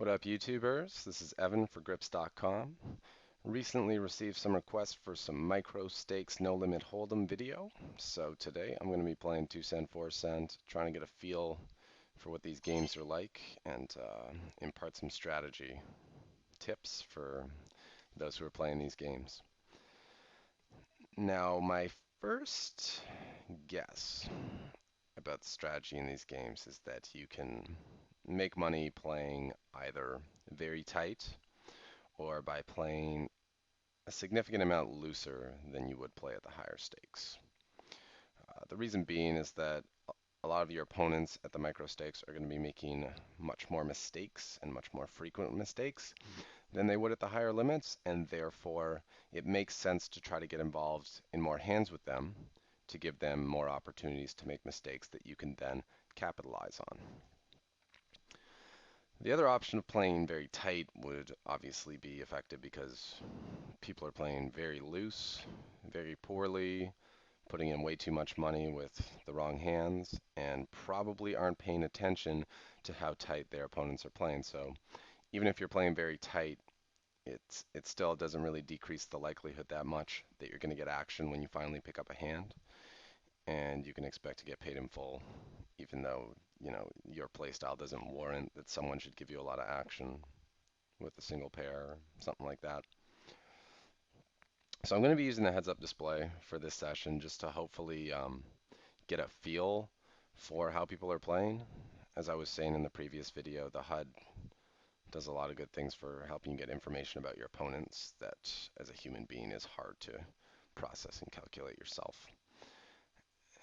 What up, YouTubers? This is Evan for Grips.com. Recently received some requests for some Microstakes No Limit Hold'em video. So today I'm going to be playing 2 cent, 4 cent, trying to get a feel for what these games are like and impart some strategy tips for those who are playing these games. Now, my first guess about the strategy in these games is that you can make money playing either very tight or by playing a significant amount looser than you would play at the higher stakes. The reason being is that a lot of your opponents at the micro stakes are going to be making much more mistakes and much more frequent mistakes than they would at the higher limits, and therefore it makes sense to try to get involved in more hands with them to give them more opportunities to make mistakes that you can then capitalize on. The other option of playing very tight would obviously be effective because people are playing very loose, very poorly, putting in way too much money with the wrong hands, and probably aren't paying attention to how tight their opponents are playing. So even if you're playing very tight, it still doesn't really decrease the likelihood that much that you're going to get action when you finally pick up a hand, and you can expect to get paid in full, even though your playstyle doesn't warrant that someone should give you a lot of action with a single pair or something like that. So I'm going to be using the heads-up display for this session just to hopefully get a feel for how people are playing. As I was saying in the previous video, the HUD does a lot of good things for helping you get information about your opponents that, as a human being, is hard to process and calculate yourself.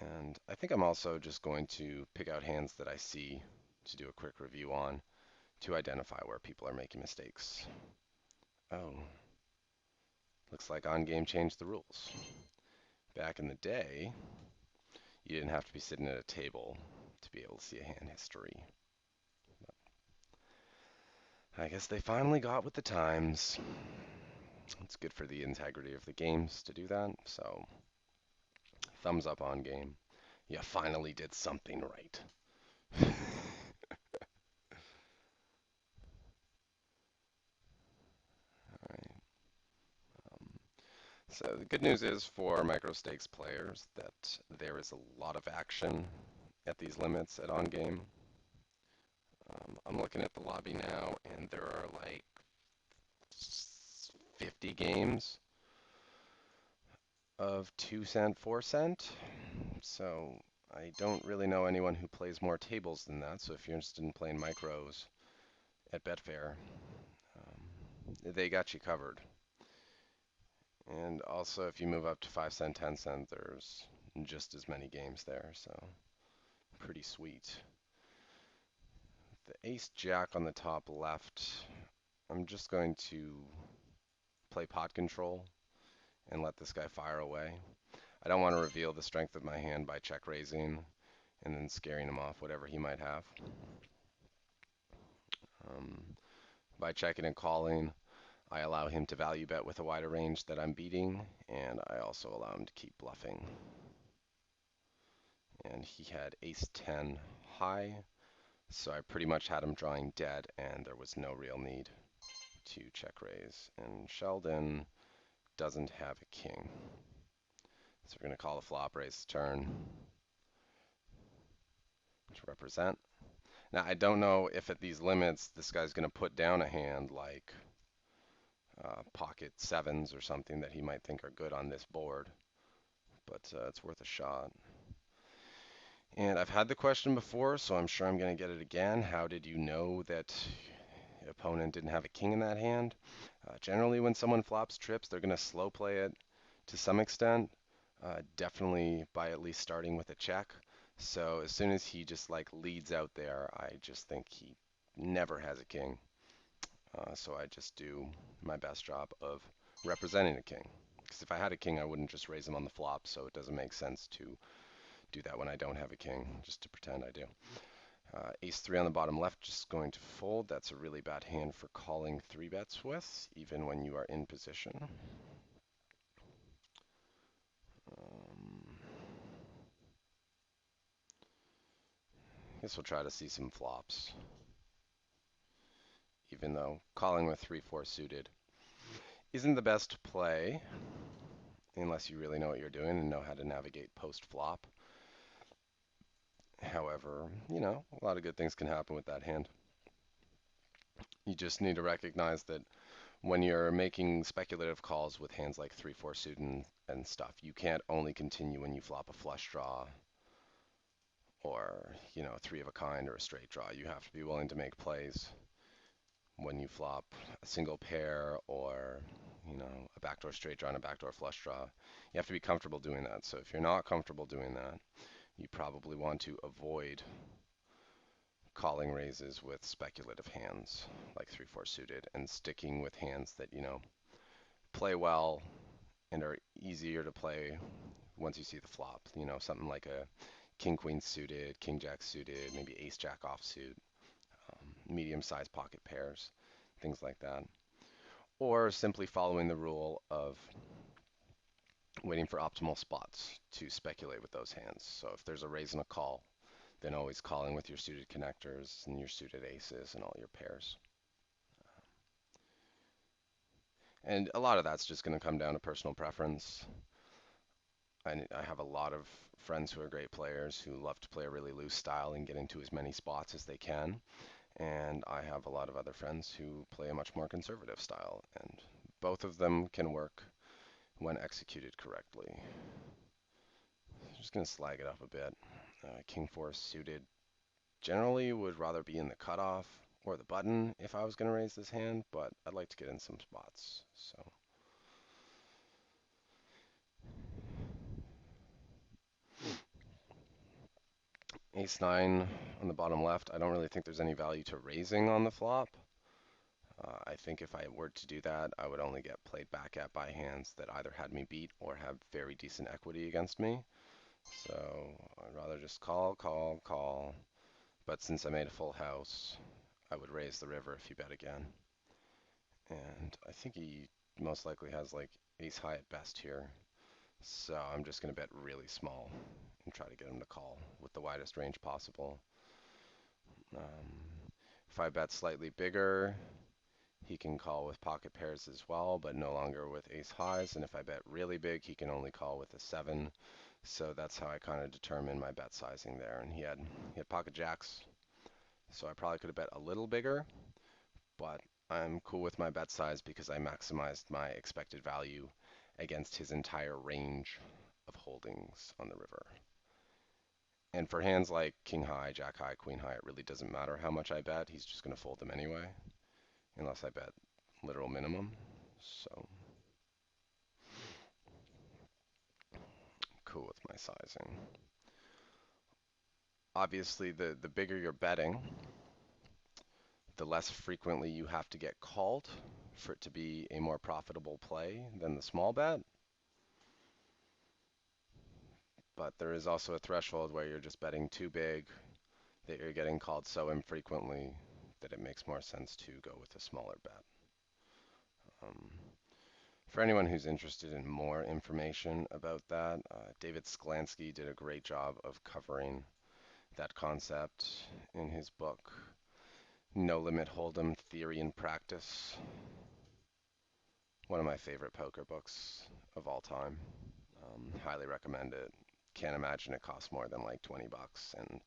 And I think I'm also just going to pick out hands that I see to do a quick review on to identify where people are making mistakes. Oh, looks like On Game changed the rules. Back in the day, you didn't have to be sitting at a table to be able to see a hand history. But I guess they finally got with the times. It's good for the integrity of the games to do that, so thumbs up On Game. You finally did something right. Alright. So the good news is for micro stakes players that there is a lot of action at these limits at On Game. I'm looking at the lobby now, and there are like 50 games of 2 cent, 4 cent. So I don't really know anyone who plays more tables than that. So if you're interested in playing micros at Betfair, they got you covered. And also if you move up to 5 cent, 10 cent, there's just as many games there. So pretty sweet. The ace jack on the top left, I'm just going to play pot control and let this guy fire away. I don't want to reveal the strength of my hand by check raising and then scaring him off whatever he might have. Um, by checking and calling, I allow him to value bet with a wider range that I'm beating, and I also allow him to keep bluffing. And he had ace 10 high, so I pretty much had him drawing dead, and there was no real need to check raise. And Sheldon doesn't have a king. So we're going to call the flop, raise the turn to represent. Now, I don't know if at these limits this guy's going to put down a hand like pocket sevens or something that he might think are good on this board, but it's worth a shot. And I've had the question before, so I'm sure I'm going to get it again. How did you know that your opponent didn't have a king in that hand? Generally, when someone flops trips, they're going to slow play it to some extent, definitely by at least starting with a check. So as soon as he just like leads out there, I just think he never has a king. So I just do my best job of representing a king. Because if I had a king, I wouldn't just raise him on the flop, so it doesn't make sense to do that when I don't have a king, just to pretend I do. Ace 3 on the bottom left, just going to fold. That's a really bad hand for calling 3 bets with, even when you are in position. Guess we'll try to see some flops. even though calling with 3-4 suited isn't the best play unless you really know what you're doing and know how to navigate post-flop. However, a lot of good things can happen with that hand. You just need to recognize that when you're making speculative calls with hands like 3-4 suited and stuff, you can't only continue when you flop a flush draw or, three of a kind or a straight draw. You have to be willing to make plays when you flop a single pair or, a backdoor straight draw and a backdoor flush draw. You have to be comfortable doing that. So if you're not comfortable doing that, you probably want to avoid calling raises with speculative hands like 3-4 suited and sticking with hands that, play well and are easier to play once you see the flop. Something like a king queen suited, king jack suited, maybe ace jack offsuit, medium-sized pocket pairs, things like that. Or simply following the rule of waiting for optimal spots to speculate with those hands. So if there's a raise and a call, then always calling with your suited connectors and your suited aces and all your pairs. And a lot of that's just going to come down to personal preference. I have a lot of friends who are great players who love to play a really loose style and get into as many spots as they can. And I have a lot of other friends who play a much more conservative style. And both of them can work when executed correctly. Just going to slag it up a bit. King 4 suited generally would rather be in the cutoff or the button if I was going to raise this hand, but I'd like to get in some spots. So ace 9 on the bottom left, I don't really think there's any value to raising on the flop. I think if I were to do that, I would only get played back at by hands that either had me beat or have very decent equity against me. So I'd rather just call, call, call. But since I made a full house, I would raise the river if you bet again. And I think he most likely has like ace high at best here. So I'm just going to bet really small and try to get him to call with the widest range possible. If I bet slightly bigger, he can call with pocket pairs as well, but no longer with ace highs. And if I bet really big, he can only call with a 7. So that's how I kind of determined my bet sizing there. And he had pocket jacks, so I probably could have bet a little bigger, but I'm cool with my bet size because I maximized my expected value against his entire range of holdings on the river. And for hands like king high, jack high, queen high, it really doesn't matter how much I bet. He's just going to fold them anyway, unless I bet literal minimum. So cool with my sizing. Obviously, the bigger you're betting, the less frequently you have to get called for it to be a more profitable play than the small bet. But there is also a threshold where you're just betting too big, that you're getting called so infrequently that it makes more sense to go with a smaller bet. For anyone who's interested in more information about that, David Sklansky did a great job of covering that concept in his book, No Limit Hold'em Theory and Practice. One of my favorite poker books of all time. Highly recommend it. Can't imagine it costs more than like 20 bucks, and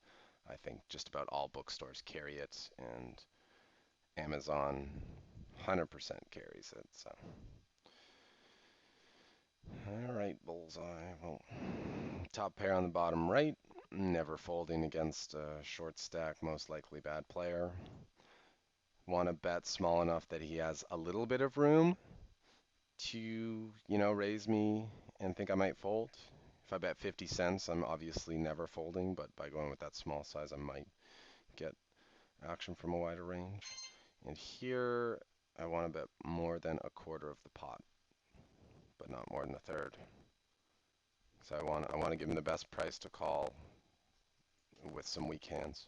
I think just about all bookstores carry it, and Amazon 100% carries it. So, all right, bullseye. Well, top pair on the bottom right, never folding against a short stack, most likely bad player. Want to bet small enough that he has a little bit of room to, raise me and think I might fold. If I bet 50 cents, I'm obviously never folding, but by going with that small size, I might get action from a wider range. And here, I want to bet more than a quarter of the pot, but not more than a third. So I want to give him the best price to call with some weak hands.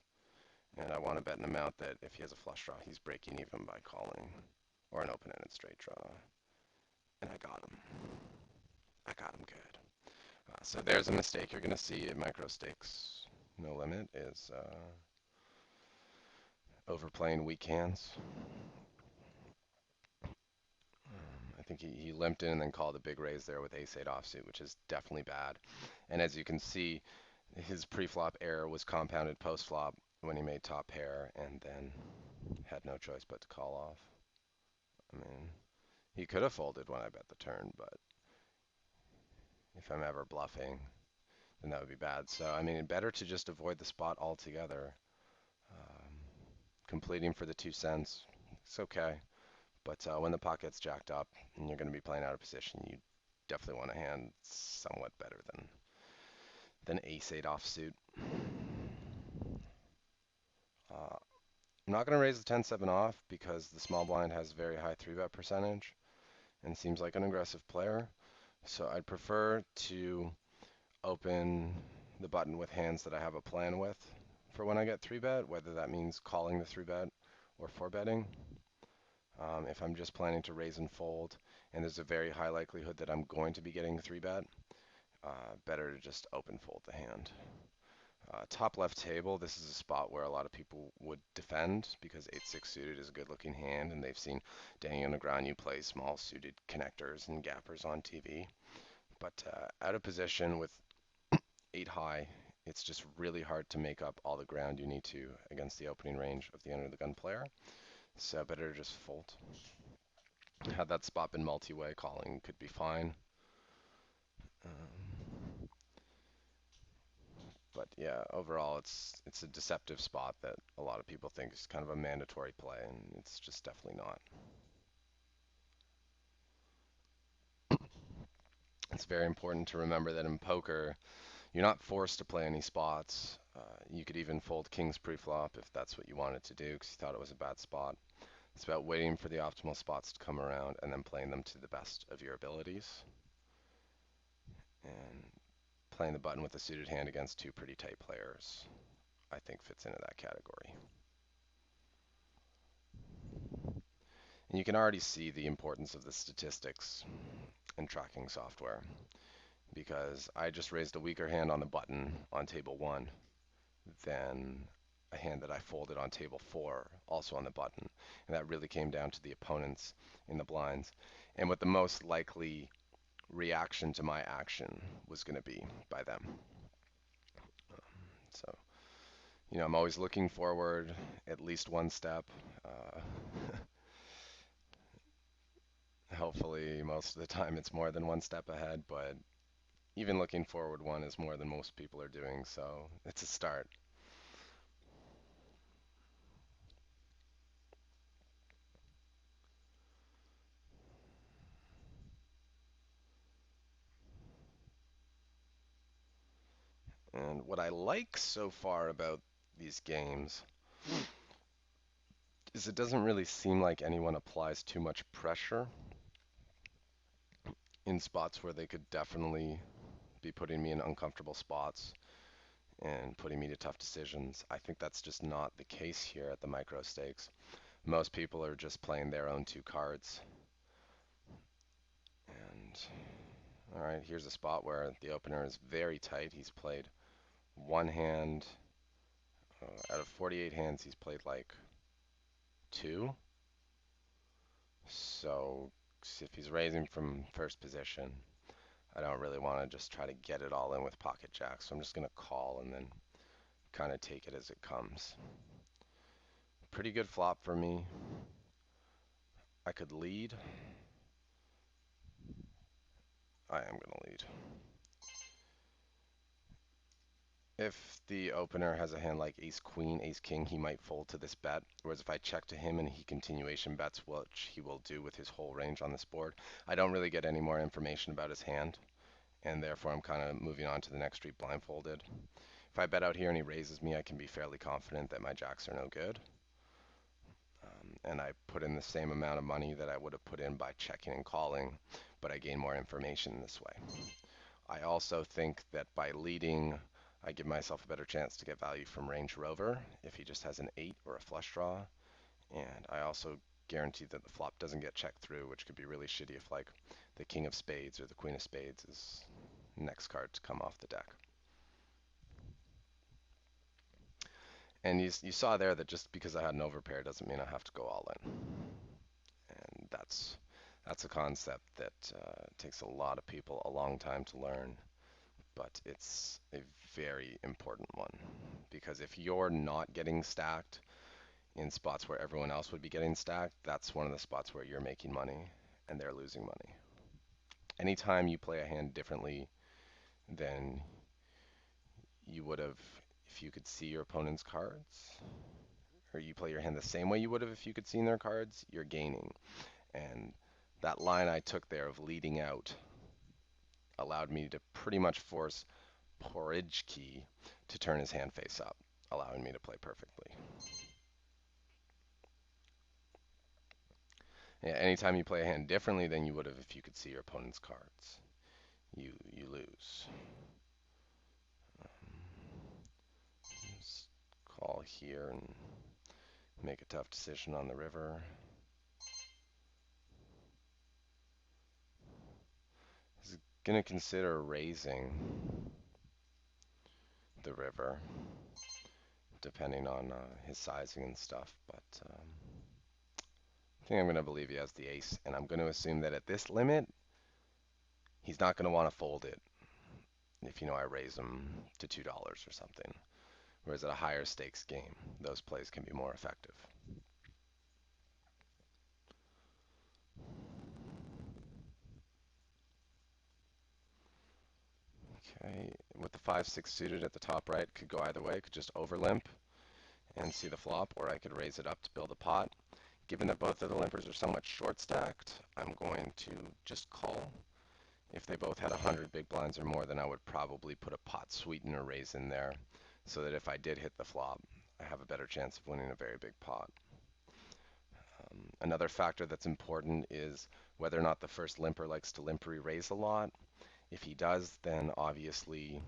And I want to bet an amount that if he has a flush draw, he's breaking even by calling, or an open-ended straight draw. And I got him. I got him good. So there's a mistake you're going to see at Microstakes. No Limit is overplaying weak hands. I think he limped in and then called a big raise there with ace-8 offsuit, which is definitely bad. And as you can see, his pre-flop error was compounded post-flop when he made top pair and then had no choice but to call off. I mean, he could have folded when I bet the turn, but if I'm ever bluffing, then that would be bad. So, I mean, better to just avoid the spot altogether. Um, Completing for the 2 cents, it's okay. But when the pot gets jacked up and you're going to be playing out of position, you definitely want a hand somewhat better than ace-8 offsuit. I'm not going to raise the 10-7 off because the small blind has very high 3-bet percentage and seems like an aggressive player. So I'd prefer to open the button with hands that I have a plan with for when I get 3-bet, whether that means calling the 3-bet or 4-betting. If I'm just planning to raise and fold, and there's a very high likelihood that I'm going to be getting 3-bet, better to just open fold the hand. Top left table, this is a spot where a lot of people would defend because 8-6 suited is a good looking hand, and they've seen Daniel Negreanu play small suited connectors and gappers on TV. But out of position with 8 high, it's just really hard to make up all the ground you need to against the opening range of the under the gun player. So better to just fold. Had that spot been multi-way, calling could be fine. But yeah, overall, it's a deceptive spot that a lot of people think is kind of a mandatory play, and it's just definitely not. It's very important to remember that in poker, you're not forced to play any spots. You could even fold kings pre-flop if that's what you wanted to do because you thought it was a bad spot. It's about waiting for the optimal spots to come around and then playing them to the best of your abilities. And playing the button with a suited hand against two pretty tight players, I think fits into that category. And you can already see the importance of the statistics and tracking software because I just raised a weaker hand on the button on table 1 than a hand that I folded on table 4, also on the button. And that really came down to the opponents in the blinds and what the most likely reaction to my action was going to be by them. So, I'm always looking forward at least one step. Uh, Hopefully, most of the time it's more than one step ahead, but even looking forward one is more than most people are doing, so it's a start. And what I like so far about these games is it doesn't really seem like anyone applies too much pressure in spots where they could definitely be putting me in uncomfortable spots and putting me to tough decisions. I think that's just not the case here at the micro stakes. Most people are just playing their own 2 cards. And all right, here's a spot where the opener is very tight. He's played one hand out of 48 hands. He's played like 2. So if he's raising from first position, I don't really want to just try to get it all in with pocket jacks. So I'm just going to call and then kind of take it as it comes. Pretty good flop for me. I could lead. I am going to lead. If the opener has a hand like ace queen, ace king, he might fold to this bet. Whereas if I check to him and he continuation bets, which he will do with his whole range on this board, I don't really get any more information about his hand. And therefore I'm kind of moving on to the next street blindfolded. If I bet out here and he raises me, I can be fairly confident that my jacks are no good. And I put in the same amount of money that I would have put in by checking and calling, but I gain more information this way. I also think that by leading, I give myself a better chance to get value from Range Rover if he just has an 8 or a flush draw. And I also guarantee that the flop doesn't get checked through, which could be really shitty if like the king of spades or the queen of spades is next card to come off the deck. And you saw there that just because I had an overpair doesn't mean I have to go all in. And That's a concept that takes a lot of people a long time to learn, but it's a very important one because if you're not getting stacked in spots where everyone else would be getting stacked, that's one of the spots where you're making money and they're losing money. Anytime you play a hand differently than you would have if you could see your opponent's cards, or you play your hand the same way you would have if you could see their cards, you're gaining. And that line I took there of leading out allowed me to pretty much force Porridge Key to turn his hand face up, allowing me to play perfectly. Yeah, anytime you play a hand differently than you would have if you could see your opponent's cards, you lose. Just call here and make a tough decision on the river. He's gonna consider raising the river, depending on his sizing and stuff, but I think I'm gonna believe he has the ace, and I'm gonna assume that at this limit, he's not gonna want to fold it if I raise him to $2 or something. Whereas at a higher stakes game, those plays can be more effective. Okay, with the 5-6 suited at the top right, could go either way. Could just over limp and see the flop, or I could raise it up to build a pot. Given that both of the limpers are somewhat short stacked, I'm going to just call. If they both had 100 big blinds or more, then I would probably put a pot sweetener raise in there so that if I did hit the flop, I have a better chance of winning a very big pot. Another factor that's important is whether or not the first limper likes to limp re-raise a lot. If he does, then obviously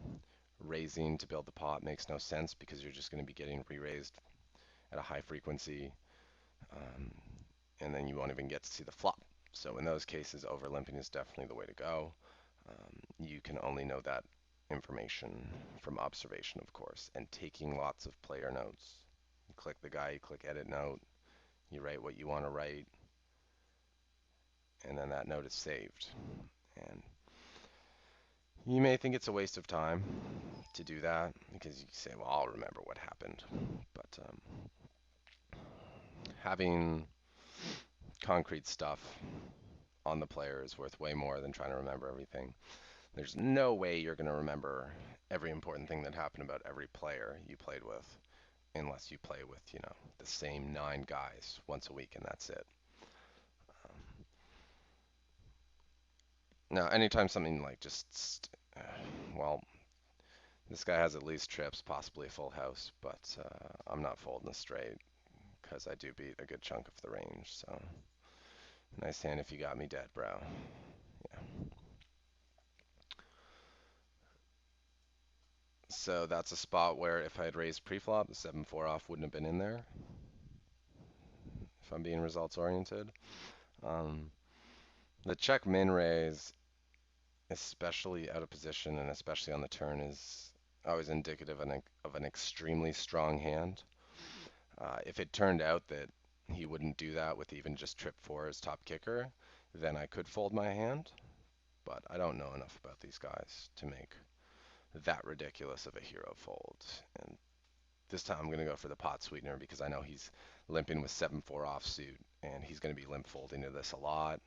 raising to build the pot makes no sense because you're just going to be getting re-raised at a high frequency, um, and then you won't even get to see the flop. So in those cases, over limping is definitely the way to go. You can only know that information from observation, of course, and taking lots of player notes. You click the guy, you click edit note, you write what you want to write, and then that note is saved. And you may think it's a waste of time to do that because you say, well, I'll remember what happened. But having concrete stuff on the player is worth way more than trying to remember everything. There's no way you're going to remember every important thing that happened about every player you played with unless you play with, the same 9 guys once a week and that's it. Now, anytime something like well, this guy has at least trips, possibly a full house, but I'm not folding a straight because I do beat a good chunk of the range. So nice hand if you got me dead, bro. Yeah. So that's a spot where if I had raised pre-flop, the 7-4 off wouldn't have been in there. If I'm being results oriented. The check min raise, especially out of position and especially on the turn, is always indicative of an extremely strong hand. If it turned out that he wouldn't do that with even just trip 4 as top kicker, then I could fold my hand. But I don't know enough about these guys to make that ridiculous of a hero fold. And this time I'm going to go for the pot sweetener because I know he's limping with 7-4 offsuit and he's going to be limp folding to this a lot.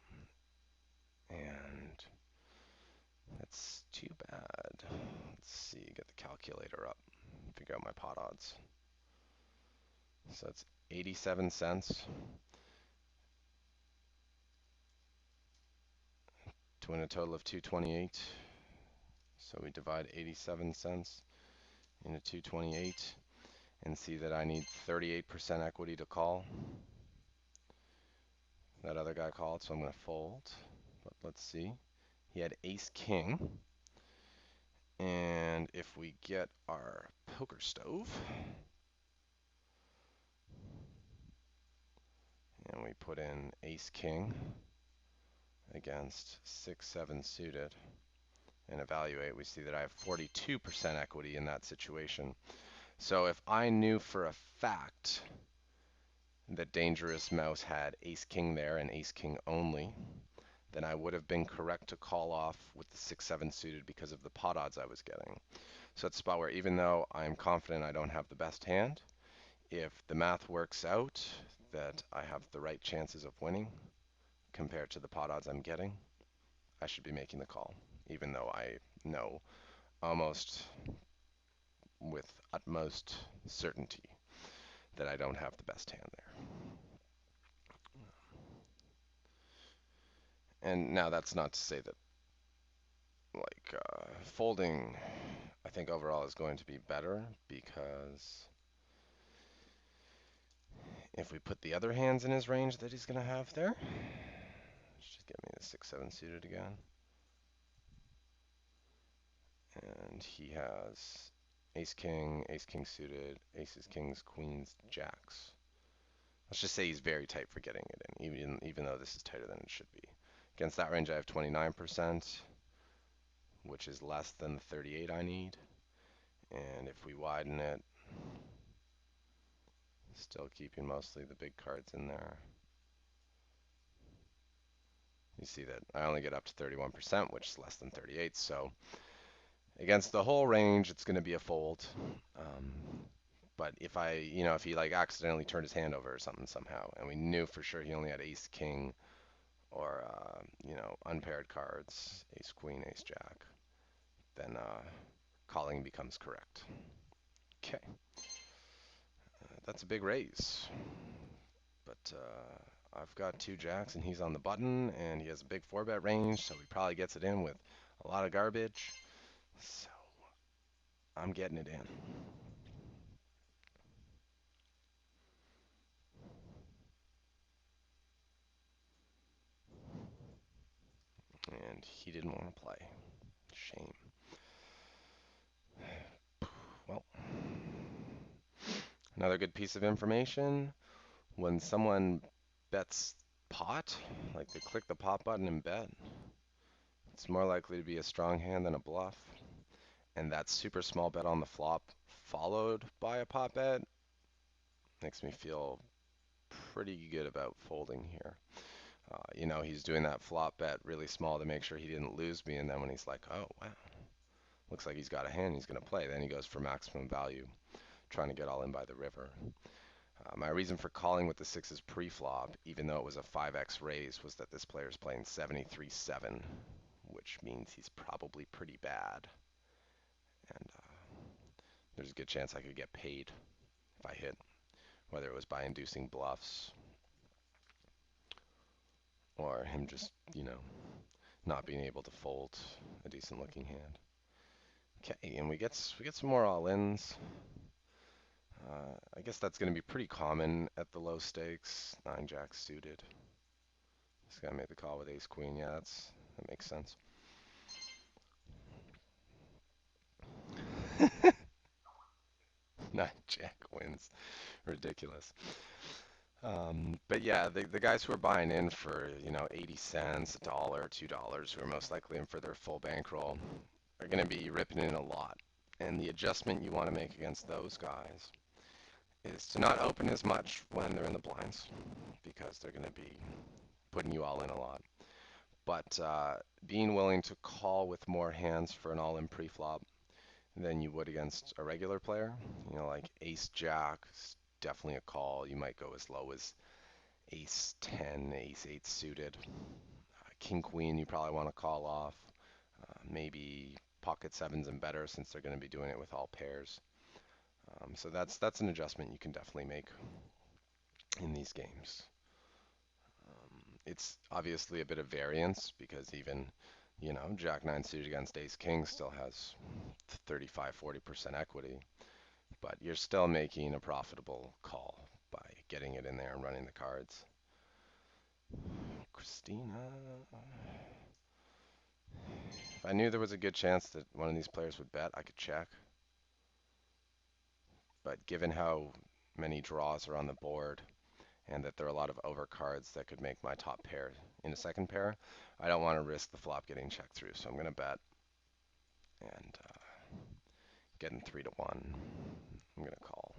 And that's too bad. Let's see, get the calculator up, figure out my pot odds. So it's 87 cents to win a total of 228. So we divide 87 cents into 228 and see that I need 38% equity to call. That other guy called, so I'm going to fold. But let's see. He had ace king. And if we get our poker stove and we put in ace king against 6-7 suited and evaluate, we see that I have 42% equity in that situation. So if I knew for a fact that Dangerous Mouse had ace king there and ace king only, then I would have been correct to call off with the 6-7 suited because of the pot odds I was getting. So it's a spot where even though I'm confident I don't have the best hand, if the math works out that I have the right chances of winning compared to the pot odds I'm getting, I should be making the call, even though I know almost with utmost certainty that I don't have the best hand there. And now that's not to say that folding I think overall is going to be better, because if we put the other hands in his range that he's going to have there, just get me the 6-7 suited again. And he has ace king suited, aces, kings, queens, jacks. Let's just say he's very tight for getting it in, even though this is tighter than it should be. Against that range I have 29%, which is less than the 38 I need. And if we widen it, still keeping mostly the big cards in there, you see that I only get up to 31%, which is less than 38. So against the whole range, it's going to be a fold. But if if he like accidentally turned his hand over or something somehow, and we knew for sure he only had ace king or unpaired cards, ace queen, ace jack, then calling becomes correct. Okay, that's a big raise. But I've got two jacks and he's on the button, and he has a big 4-bet range, so he probably gets it in with a lot of garbage. So I'm getting it in. And he didn't want to play. Shame. Well, another good piece of information. When someone bets pot, like they click the pot button and bet, it's more likely to be a strong hand than a bluff. And that super small bet on the flop followed by a pot bet makes me feel pretty good about folding here. He's doing that flop bet really small to make sure he didn't lose me, and then when he's like, oh, wow, looks like he's got a hand he's going to play, then he goes for maximum value, trying to get all in by the river. My reason for calling with the sixes pre-flop, even though it was a 5x raise, was that this player's playing 73-7, which means he's probably pretty bad. And there's a good chance I could get paid if I hit, whether it was by inducing bluffs or him just, not being able to fold a decent looking hand. Okay, and we get some more all-ins. I guess that's going to be pretty common at the low stakes. 9 jack suited. Just gotta make the call with ace queen. Yeah, that makes sense. 9 jack wins. Ridiculous. But yeah, the guys who are buying in for 80 cents, a dollar, $2, who are most likely in for their full bankroll, are going to be ripping in a lot. And the adjustment you want to make against those guys is to not open as much when they're in the blinds, because they're going to be putting you all in a lot. But being willing to call with more hands for an all-in pre-flop than you would against a regular player. Like ace jack is definitely a call. You might go as low as ace 10, ace 8 suited. King queen you probably want to call off. Maybe pocket sevens and better, since they're going to be doing it with all pairs. So that's an adjustment you can definitely make in these games. It's obviously a bit of variance, because even jack 9 suited against ace king still has 35-40% equity, but you're still making a profitable call by getting it in there and running the cards. Christina. If I knew there was a good chance that one of these players would bet, I could check. But given how many draws are on the board, and that there are a lot of overcards that could make my top pair in a second pair, I don't want to risk the flop getting checked through. So I'm going to bet, and getting 3-1. I'm going to call.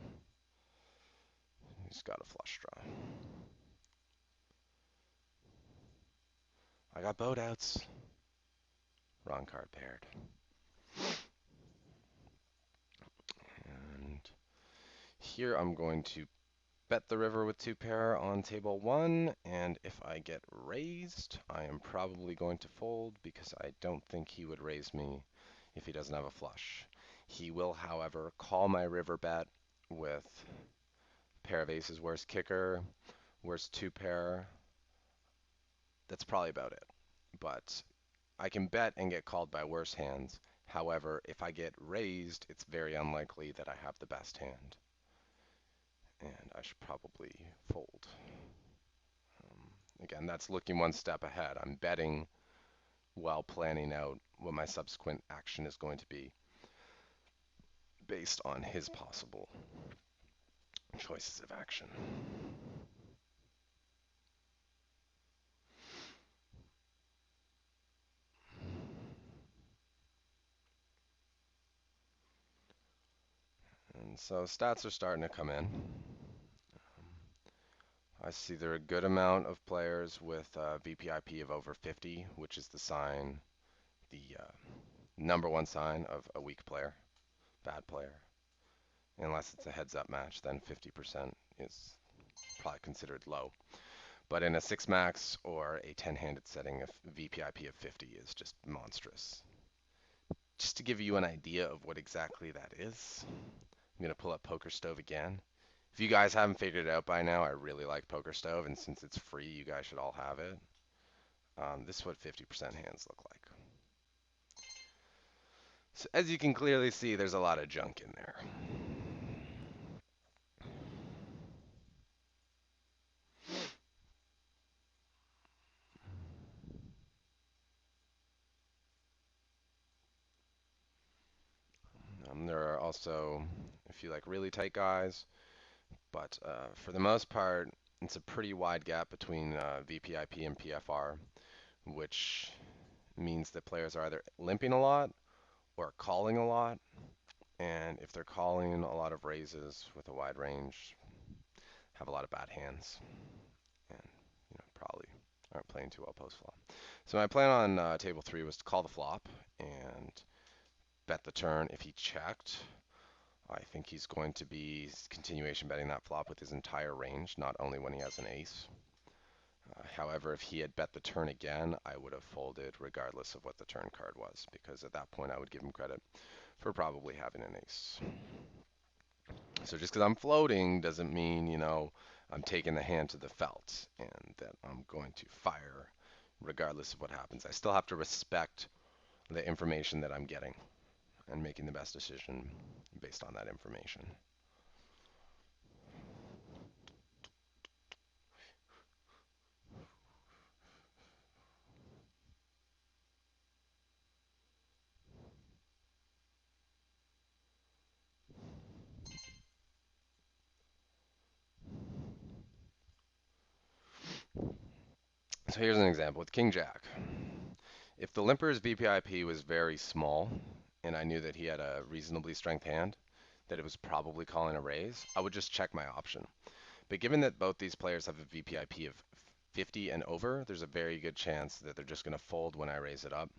He's got a flush draw. I got boat outs. Wrong card paired. And here I'm going to bet the river with 2 pair on table 1, and if I get raised, I am probably going to fold because I don't think he would raise me if he doesn't have a flush. He will, however, call my river bet with pair of aces, worst kicker, worst 2 pair. That's probably about it. But I can bet and get called by worse hands. However, if I get raised, it's very unlikely that I have the best hand. And I should probably fold. Again, that's looking one step ahead. I'm betting while planning out what my subsequent action is going to be based on his possible choices of action. And so stats are starting to come in. I see there are a good amount of players with VPIP of over 50, which is the number one sign of a weak player, bad player. Unless it's a heads-up match, then 50% is probably considered low. But in a 6-max or a 10-handed setting, a VPIP of 50 is just monstrous. Just to give you an idea of what exactly that is, I'm going to pull up Poker Stove again. If you guys haven't figured it out by now, I really like Poker Stove, and since it's free, you guys should all have it. This is what 50% hands look like. So as you can clearly see, there's a lot of junk in there. There are also a few like really tight guys, but for the most part, it's a pretty wide gap between VPIP and PFR, which means that players are either limping a lot or calling a lot. And if they're calling a lot of raises with a wide range, have a lot of bad hands, and probably aren't playing too well post flop. So my plan on table 3 was to call the flop and bet the turn. If he checked, I think he's going to be continuation betting that flop with his entire range, not only when he has an ace. However, if he had bet the turn again, I would have folded regardless of what the turn card was, because at that point I would give him credit for probably having an ace. So just because I'm floating doesn't mean, I'm taking the hand to the felt and that I'm going to fire regardless of what happens. I still have to respect the information that I'm getting and making the best decision based on that information. So here's an example with King Jack. If the limper's VPIP was very small and I knew that he had a reasonably strength hand, that it was probably calling a raise, I would just check my option. But given that both these players have a VPIP of 50 and over, there's a very good chance that they're just going to fold when I raise it up.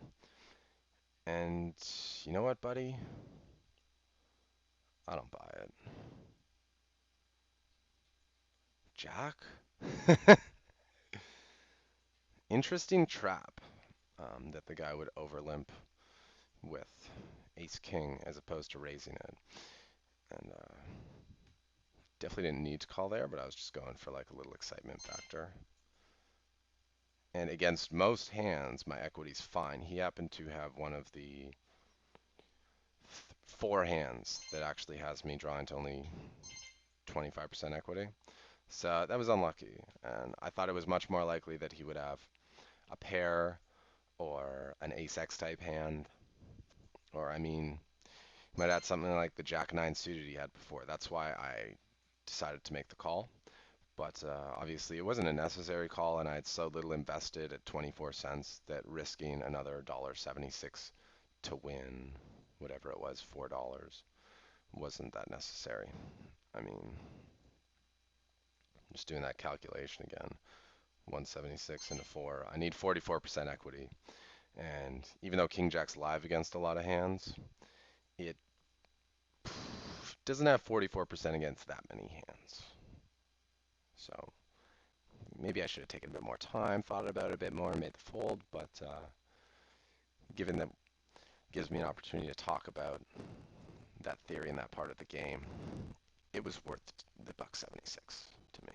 And you know what, buddy? I don't buy it. Jack? Interesting trap that the guy would overlimp with ace-king as opposed to raising it. And definitely didn't need to call there, but I was just going for like a little excitement factor. And against most hands, my equity's fine. He happened to have one of the 4 hands that actually has me drawing to only 25% equity. So that was unlucky. And I thought it was much more likely that he would have a pair or an ace-x type hand. Or, he might add something like the jack-9 suited he had before. That's why I decided to make the call. But obviously it wasn't a necessary call, and I had so little invested at 24 cents that risking another $1.76 to win whatever it was, $4, wasn't that necessary. Just doing that calculation again. 176 into 4. I need 44% equity. And even though King Jack's live against a lot of hands, it doesn't have 44% against that many hands. So maybe I should have taken a bit more time, thought about it a bit more, and made the fold. But given that gives me an opportunity to talk about that theory and that part of the game, it was worth the buck 76 to me.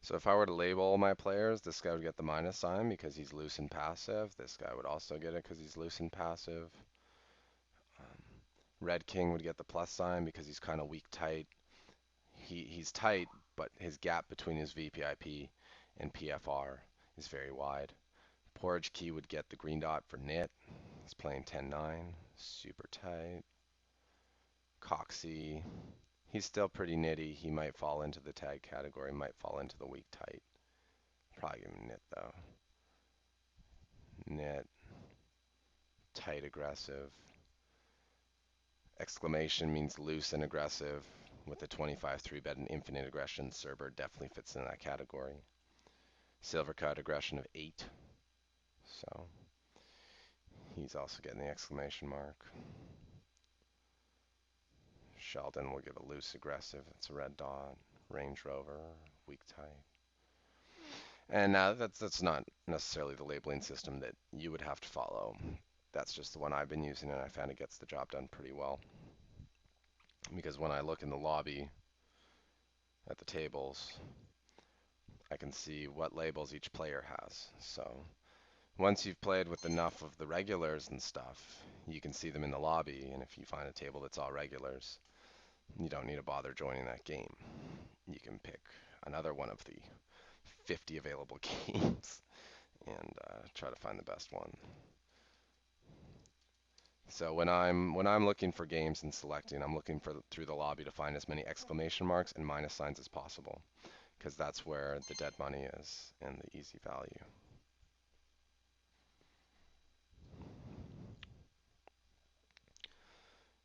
So if I were to label my players, this guy would get the minus sign because he's loose and passive. This guy would also get it because he's loose and passive. Um, Red King would get the plus sign because he's kind of weak tight. He's tight, but his gap between his VPIP and PFR is very wide. Porridge Key would get the green dot for nit. He's playing 10-9, super tight. Coxie, he's still pretty nitty. He might fall into the tag category, might fall into the weak tight. Probably give him nit though. Nit, tight, aggressive. Exclamation means loose and aggressive. With a 25 3-bet and infinite aggression, Cerber definitely fits in that category. Silver cut aggression of 8. So he's also getting the exclamation mark. Sheldon will get a loose aggressive. It's a red dot. Range Rover, weak tight. And that's not necessarily the labeling system that you would have to follow. That's just the one I've been using, and I found it gets the job done pretty well. Because when I look in the lobby at the tables, I can see what labels each player has. So once you've played with enough of the regulars and stuff, you can see them in the lobby, and if you find a table that's all regulars, you don't need to bother joining that game. You can pick another one of the 50 available games and try to find the best one. So when I'm looking for games and selecting, I'm looking for through the lobby to find as many exclamation marks and minus signs as possible, because that's where the dead money is and the easy value.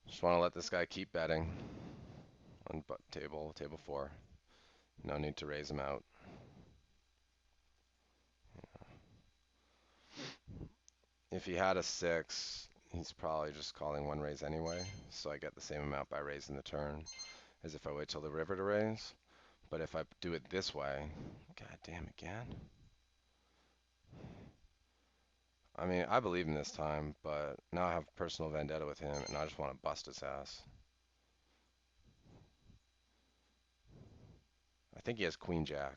Just want to let this guy keep betting on table 4. No need to raise him out. If he had a 6, he's probably just calling one raise anyway, so I get the same amount by raising the turn as if I wait till the river to raise. But if I do it this way, god damn again. I mean, I believe him this time, but now I have personal vendetta with him, and I just want to bust his ass. I think he has Queen Jack,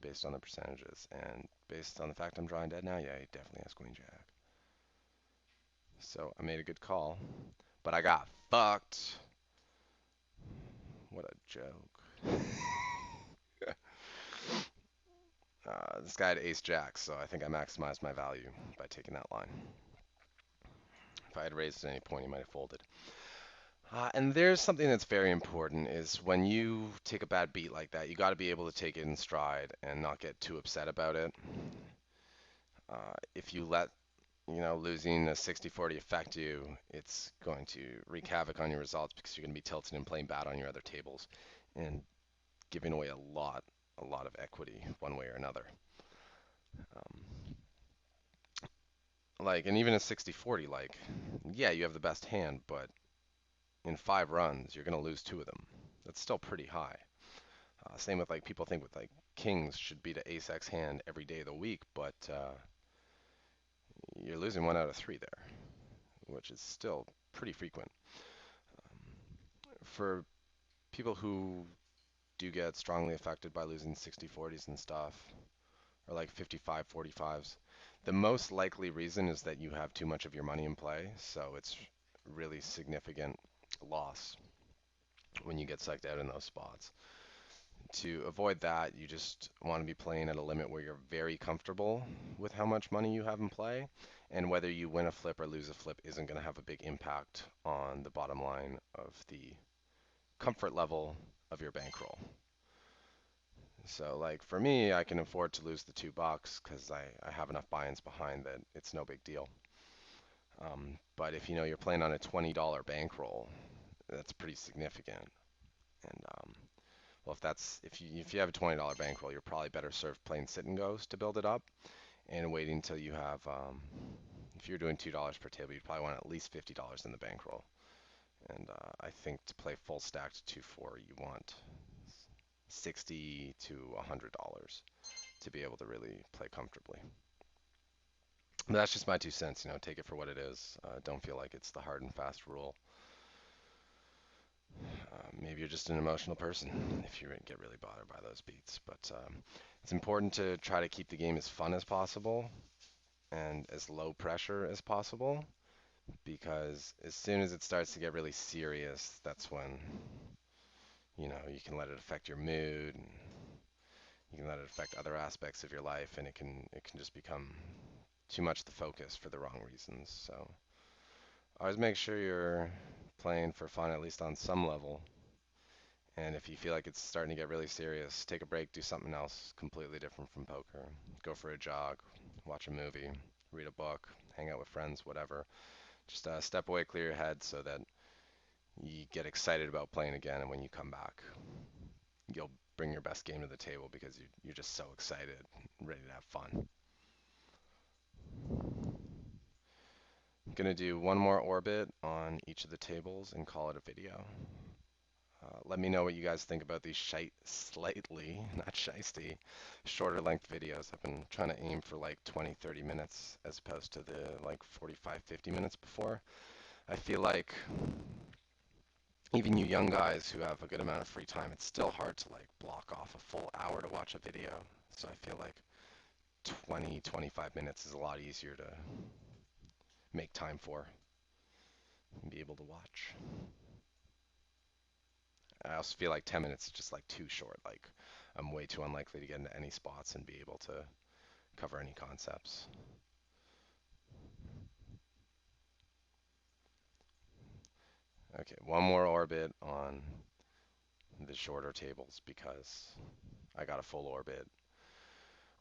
based on the percentages, and based on the fact I'm drawing dead now, yeah, he definitely has Queen Jack. So I made a good call, but I got fucked. What a joke. This guy had ace jack, so I think I maximized my value by taking that line. If I had raised at any point, he might have folded. And there's something that's very important is when you take a bad beat like that, you got to be able to take it in stride and not get too upset about it. If you let losing a 60-40 affect you, it's going to wreak havoc on your results because you're going to be tilted and playing bad on your other tables and giving away a lot of equity one way or another. And even a 60-40, yeah, you have the best hand, but in 5 runs, you're going to lose 2 of them. That's still pretty high. Same with people think with kings should beat an ace-x hand every day of the week, but you're losing 1 out of 3 there, which is still pretty frequent. For people who do get strongly affected by losing 60-40s and stuff, or 55-45s, the most likely reason is that you have too much of your money in play, so it's really significant loss when you get psyched out in those spots. To avoid that, you just want to be playing at a limit where you're very comfortable with how much money you have in play, and whether you win a flip or lose a flip isn't going to have a big impact on the bottom line of the comfort level of your bankroll. So like for me, I can afford to lose the $2 because I have enough buy-ins behind that it's no big deal. But if you know you're playing on a $20 bankroll, that's pretty significant. And well, if you have a $20 bankroll, you're probably better served playing sit and goes to build it up and waiting until you have. If you're doing $2 per table, you'd probably want at least $50 in the bankroll. And I think to play full stacked 2-4, you want $60 to $100 to be able to really play comfortably. But that's just my 2 cents. Take it for what it is. Don't feel like it's the hard and fast rule. Maybe you're just an emotional person if you get really bothered by those beats. But it's important to try to keep the game as fun as possible and as low pressure as possible, because as soon as it starts to get really serious, that's when you can let it affect your mood, and you can let it affect other aspects of your life, and it can just become too much the focus for the wrong reasons. So always make sure you're playing for fun, at least on some level. And if you feel like it's starting to get really serious, take a break, do something else completely different from poker. Go for a jog, watch a movie, read a book, hang out with friends, whatever. Just step away, clear your head so that you get excited about playing again. And when you come back, you'll bring your best game to the table because you're just so excited, ready to have fun. I'm going to do one more orbit on each of the tables and call it a video. Let me know what you guys think about these slightly, not shisty, shorter length videos. I've been trying to aim for like 20, 30 minutes as opposed to the like 45, 50 minutes before. I feel like even you young guys who have a good amount of free time, it's still hard to like block off a full hour to watch a video. So I feel like 20, 25 minutes is a lot easier to make time for and be able to watch. I also feel like 10 minutes is just like too short. Like I'm way too unlikely to get into any spots and be able to cover any concepts. Okay, one more orbit on the shorter tables because I got a full orbit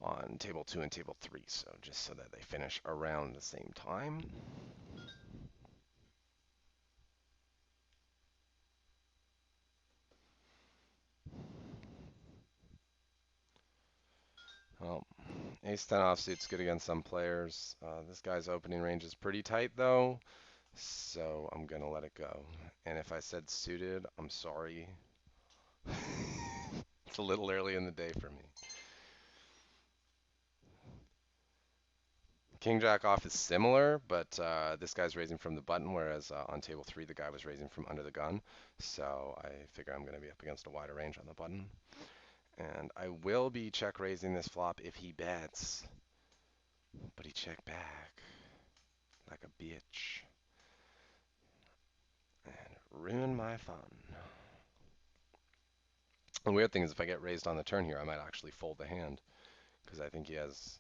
on table 2 and table 3, so just so that they finish around the same time. Well, ace 10 offsuit's good against some players. This guy's opening range is pretty tight though, so I'm gonna let it go. And if I said suited, I'm sorry. It's a little early in the day for me. King Jack off is similar, but this guy's raising from the button, whereas on table 3 the guy was raising from under the gun. So I figure I'm going to be up against a wider range on the button. And I will be check raising this flop if he bets, but he checked back like a bitch and ruined my fun. The weird thing is if I get raised on the turn here, I might actually fold the hand because I think he has.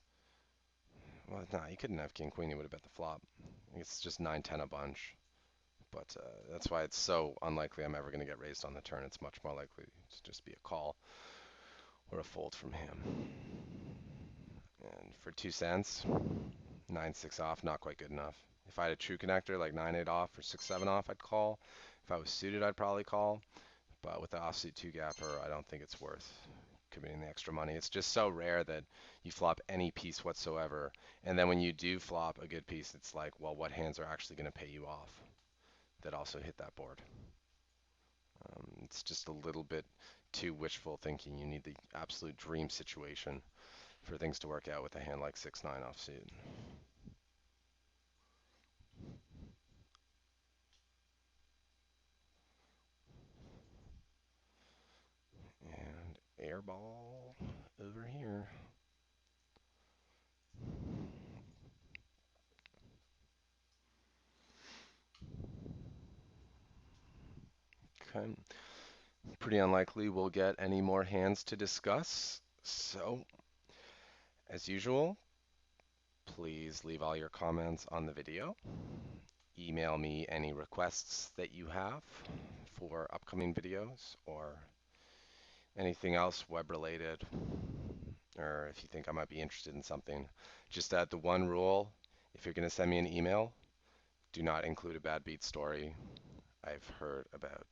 Well, nah, he couldn't have king queen. He would have bet the flop. It's just 9-10 a bunch. But that's why it's so unlikely I'm ever going to get raised on the turn. It's much more likely to just be a call or a fold from him. And for 2 cents, 9-6 off, not quite good enough. If I had a true connector like 9-8 off or 6-7 off, I'd call. If I was suited, I'd probably call. But with the offsuit 2-gapper, I don't think it's worth committing the extra money. It's just so rare that you flop any piece whatsoever. And then when you do flop a good piece, it's like, well, what hands are actually going to pay you off that also hit that board? It's just a little bit too wishful thinking. You need the absolute dream situation for things to work out with a hand like 6-9 offsuit. And air ball over here. Okay. pretty unlikely we'll get any more hands to discuss. So, as usual, please leave all your comments on the video. Email me any requests that you have for upcoming videos or anything else web related, or if you think I might be interested in something. Just add the one rule: if you're going to send me an email, do not include a bad beat story. I've heard about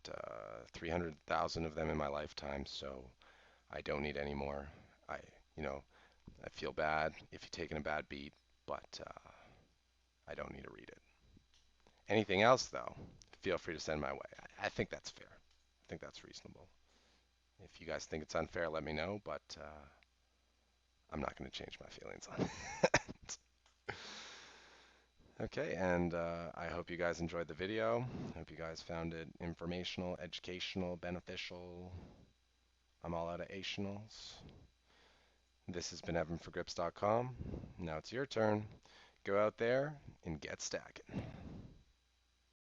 300,000 of them in my lifetime, so I don't need any more. I, you know, I feel bad if you've taken a bad beat, but I don't need to read it. Anything else, though, feel free to send my way. I think that's fair. I think that's reasonable. If you guys think it's unfair, let me know, but I'm not going to change my feelings on it. Okay, and I hope you guys enjoyed the video. I hope you guys found it informational, educational, beneficial. I'm all out of ationals. This has been Evan for Grips.com. Now it's your turn. Go out there and get stacking.